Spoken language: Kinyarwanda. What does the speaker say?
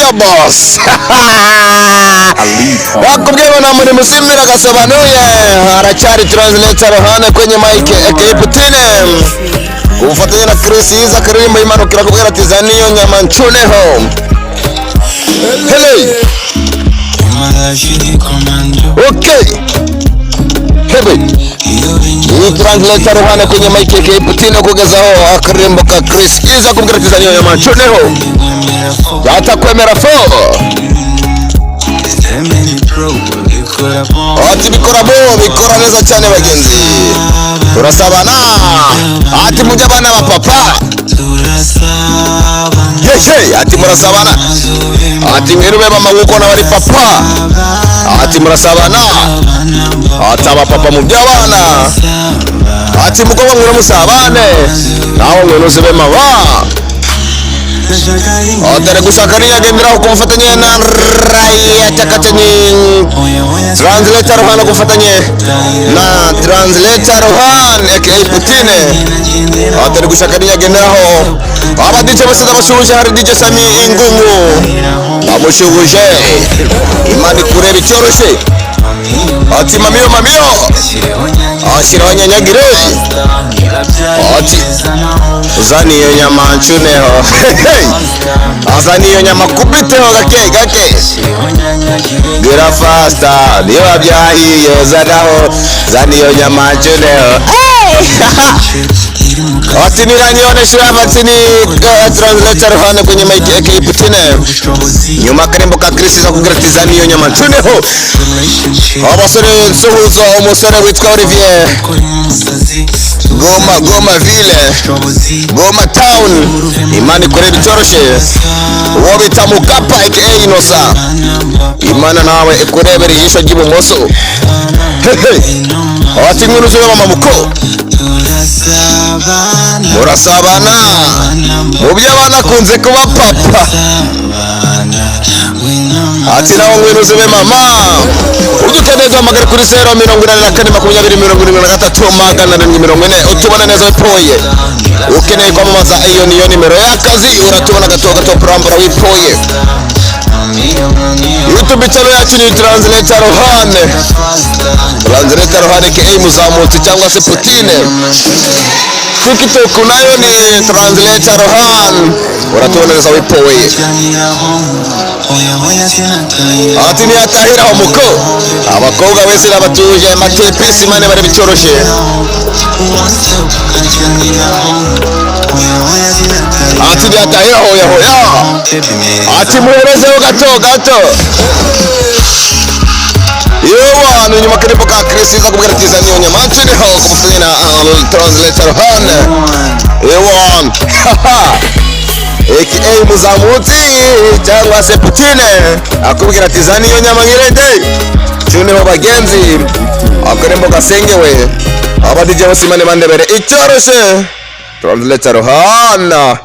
your boss. Wakubwiye na muri musimira gasobanuye arachari translator Rohane kwenye mic aka Putine kufatanya na Chris Iza Karimba imanukira kubwira ati zaniyo nyama nchuneho. Hello. Okay. Hebe. Hii translator Rohane kwenye mic aka Putine kugezaho akarimbo ka Chris Iza kubwira ati zaniyo nyama nchuneho. Yata kwemera fo. Ati bikora neza cyane bagenzi. Turasabana. Ati mujya bana ba papa. Yeshe, ati murasabana. Ati mweru beba manguko na bari papa. Ati murasabana. Ati aba papa mujya bana. Ati muko bamwe musabane. Naho ngeno sebe maba. Otare gusakariya gendera kumfatanya na Raya Chakachanyi translator Rohane kumfatanya na translator Rohane aka Putine. Otare gusakariya gendera ho aba DJ basada bashuje hari DJ Sami Ingungu bamushuje imani kureba icyoroshe. Ati mamiyo ashira nyanyagire. Ati uzani yo nyama nchuneho. Azani yo nyama kubiteho gake gira faster biba byahiyo zadaho zani yo nyama nchuneho. Ati niranyone shirava tini translator Rohane kwenye mic aka Putine nyuma karimbo ka Chris Iza kugira ati zani yo nyama nchuneho. Abasore nsuhuza umusore witwa Olivier Goma Ville Goma Town imani kureba icoroshe uwo bita Mukapa aka Inosa imana nawe ikurebera ijisho ry'ibumoso. Ati nkuru zo mama muko murasabana mubyo abana kunze kuba papa. Ati nawo ngwino zebe mama udukeneza amagara kuri 084202023 utubona neza wipoye ukeneye kwamamaza iyo niyo nimero y'akazi uratubona gato prambura wipoye. YouTube channel yacu ni translator Rohane aka Muzamutsi cyangwa se Putine. TikTok nayo ni translator Rohane uratubona neza wipoye. Ati ni atahira umuko abakobwa wese nabatuje matepisi mane bari bicoroshe. Ati ni atahira hoya ati muherezeho gato yewe nyuma karimbo ka Chris Iza kubwira ati zaniyo nyama nchuneho kumufanya na translator Rohane yewe aka Muzamutsi cyangwa se Putine akubwira ati zaniyo nyama ngirende nchuneho bagenzi akarimbo gasengewe aba DJ bose mane bandebere icoroshe translator Rohane.